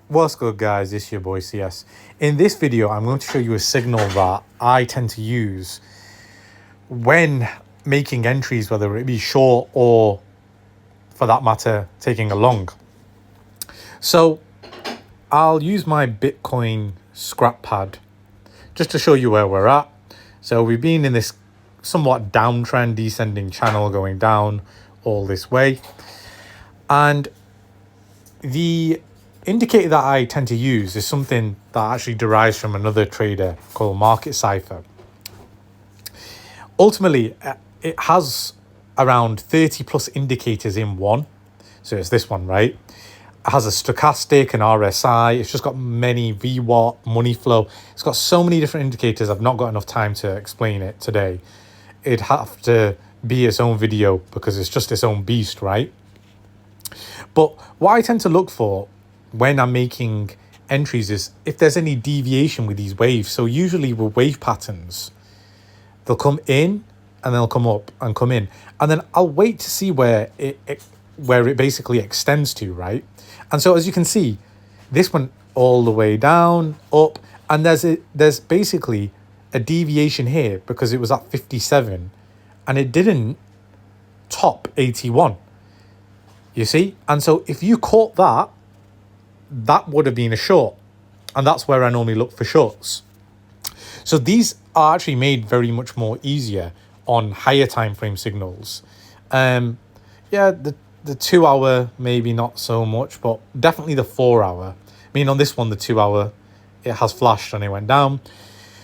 What's good, guys? It's your boy CS. In this video, I'm going to show you a signal that I tend to use when making entries, whether it be short or, for that matter, taking a long. So I'll use my Bitcoin scrap pad just to show you where we're at. So we've been in this somewhat downtrend, descending channel going down all this way. And the indicator that I tend to use is something that actually derives from another trader called Market Cipher. Ultimately, it has around 30 plus indicators in one. So it's this one, right? It has a stochastic, an RSI. It's just got many VWAP, money flow. It's got so many different indicators. I've not got enough time to explain it today. It'd have to be its own video because it's just its own beast, right? But what I tend to look for when I'm making entries is if there's any deviation with these waves. So usually with wave patterns, they'll come in and they'll come up and come in. And then I'll wait to see where it basically extends to, right? And so as you can see, this went all the way down, up, and there's basically a deviation here because it was at 57 and it didn't top 81. You see? And so if you caught that, that would have been a short. And that's where I normally look for shorts. So these are actually made very much more easier on higher time frame signals. The 2 hour, maybe not so much, but definitely the 4 hour. I mean, on this one, the 2 hour, it has flashed and it went down.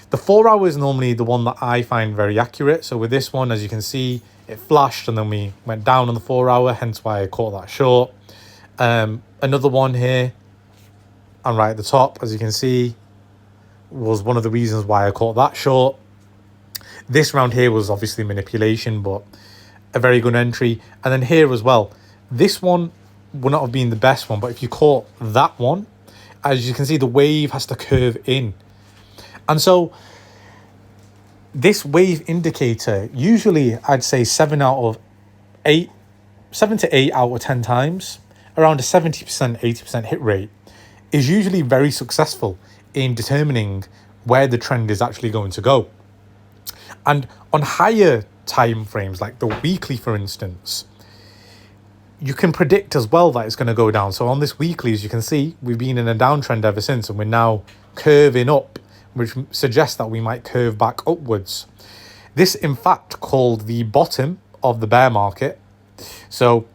The 4 hour is normally the one that I find very accurate. So with this one, as you can see, it flashed and then we went down on the 4 hour, hence why I caught that short. Another one here, and right at the top, as you can see, was one of the reasons why I caught that short. This round here was obviously manipulation, but a very good entry. And then here as well, this one would not have been the best one, but if you caught that one, as you can see, the wave has to curve in. And so this wave indicator, usually I'd say 7 to 8 out of 10 times, around a 70%, 80% hit rate, is usually very successful in determining where the trend is actually going to go. And on higher time frames, like the weekly, for instance, you can predict as well that it's going to go down. So on this weekly, as you can see, we've been in a downtrend ever since, and we're now curving up, which suggests that we might curve back upwards. This, in fact, called the bottom of the bear market. So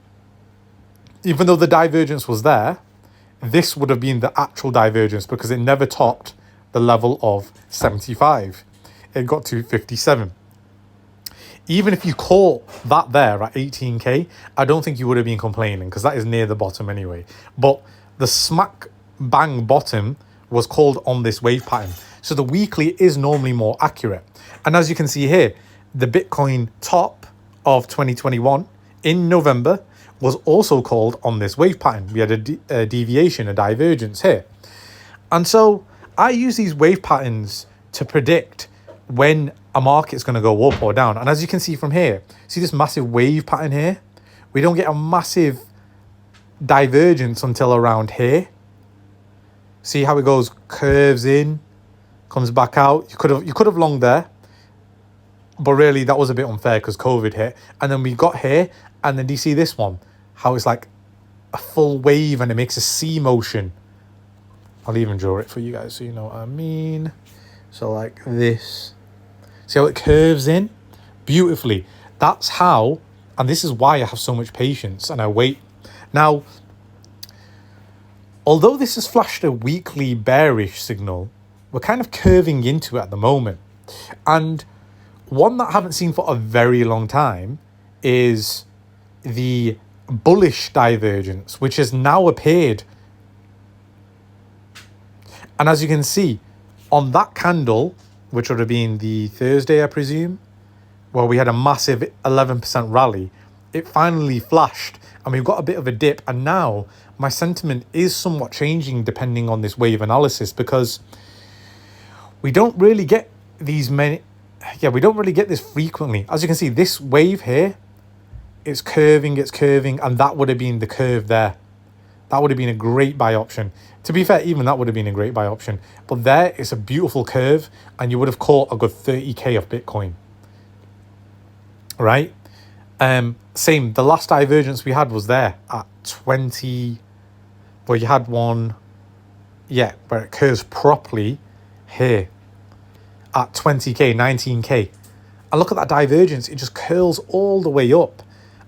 even though the divergence was there, this would have been the actual divergence because it never topped the level of 75. It got to 57. Even if you caught that there at 18k, I don't think you would have been complaining because that is near the bottom anyway. But the smack bang bottom was called on this wave pattern. So the weekly is normally more accurate. And as you can see here, the Bitcoin top of 2021 in November was also called on this wave pattern. We had a deviation, a divergence here. And so I use these wave patterns to predict when a market's going to go up or down. And as you can see from here, see this massive wave pattern here? We don't get a massive divergence until around here. See how it goes, curves in, comes back out. You could have longed there, but really that was a bit unfair because COVID hit. And then we got here, and then do you see this one? How it's like a full wave and it makes a C motion. I'll even draw it for you guys so you know what I mean. So like this. See how it curves in? Beautifully. That's how, and this is why I have so much patience and I wait. Now, although this has flashed a weekly bearish signal, we're kind of curving into it at the moment. And one that I haven't seen for a very long time is the bullish divergence, which has now appeared. And as you can see, on that candle, which would have been the Thursday, I presume, where we had a massive 11% rally, it finally flashed and we've got a bit of a dip. And now my sentiment is somewhat changing depending on this wave analysis because we don't really get we don't really get this frequently. As you can see, this wave here, it's curving, and that would have been the curve there. That would have been a great buy option. To be fair, even that would have been a great buy option. But there, it's a beautiful curve, and you would have caught a good 30k of Bitcoin. Right? Same, the last divergence we had was there at 20. Well, you had one, yeah, where it curves properly here at 20k, 19k. And look at that divergence. It just curls all the way up,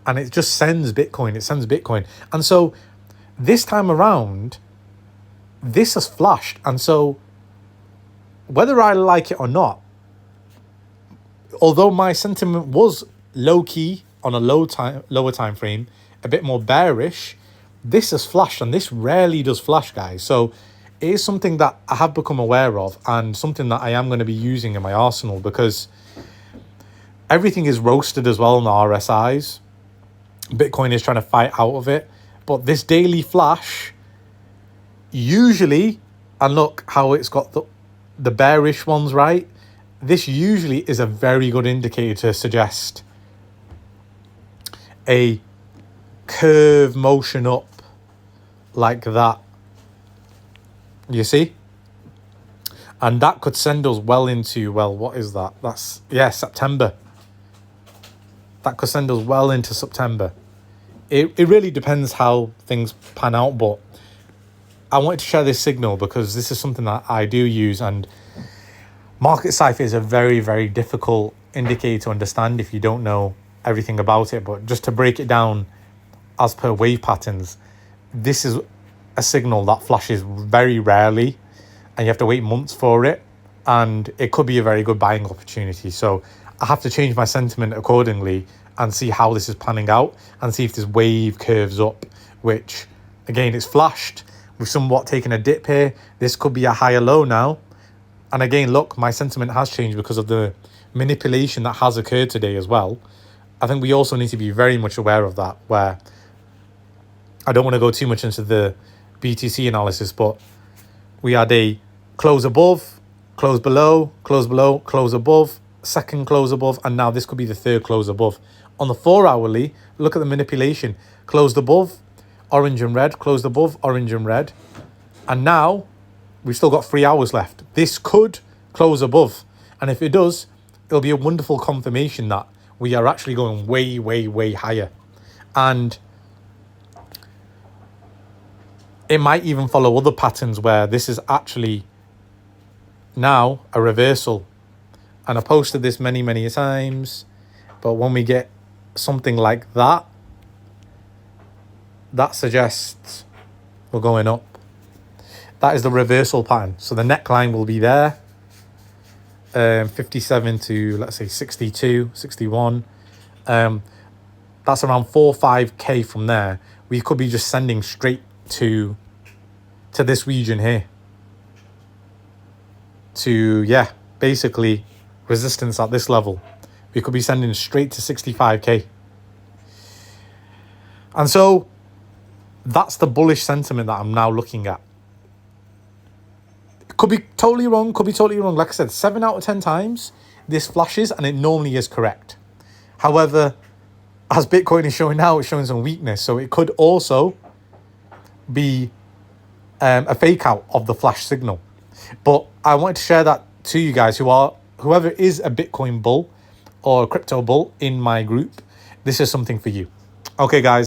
and it just sends Bitcoin. It sends Bitcoin. And so this time around, this has flashed. And so whether I like it or not, although my sentiment was low key on a lower time frame, a bit more bearish, this has flashed, and this rarely does flash, guys. So it is something that I have become aware of, and something that I am going to be using in my arsenal, because everything is roasted as well on the RSIs. Bitcoin is trying to fight out of it. But this daily flash, usually, and look how it's got the bearish ones, right? This usually is a very good indicator to suggest a curve motion up like that. You see? And that could send us well into, well, what is that? That's, yeah, September. That could send us well into September. It really depends how things pan out, but I wanted to share this signal because this is something that I do use, and market cipher is a very, very difficult indicator to understand if you don't know everything about it. But just to break it down as per wave patterns, this is a signal that flashes very rarely, and you have to wait months for it, and it could be a very good buying opportunity. So I have to change my sentiment accordingly and see how this is panning out, and see if this wave curves up, which again, it's flashed. We've somewhat taken a dip here. This could be a higher low now. And again, look, my sentiment has changed because of the manipulation that has occurred today as well. I think we also need to be very much aware of that, where I don't want to go too much into the BTC analysis, but we had a close above, close below, close below, close above, second close above, and now this could be the third close above. On the 4 hourly, look at the manipulation. Closed above, orange and red, closed above, orange and red. And now we've still got 3 hours left. This could close above. And if it does, it'll be a wonderful confirmation that we are actually going way, way, way higher. And it might even follow other patterns where this is actually now a reversal. And I posted this many, many times. But when we get something like that, that suggests we're going up. That is the reversal pattern. So the neckline will be there. 57 to, let's say, 62, 61. That's around 4 or 5k from there. We could be just sending straight to this region here. To, yeah, basically resistance at this level. We could be sending straight to 65k. And so that's the bullish sentiment that I'm now looking at. It could be totally wrong, could be totally wrong. Like I said, 7 out of 10 times this flashes and it normally is correct. However, as Bitcoin is showing now, it's showing some weakness. So it could also be a fake out of the flash signal. But I wanted to share that to you guys whoever is a Bitcoin bull or a crypto bull in my group. This is something for you. Okay, guys.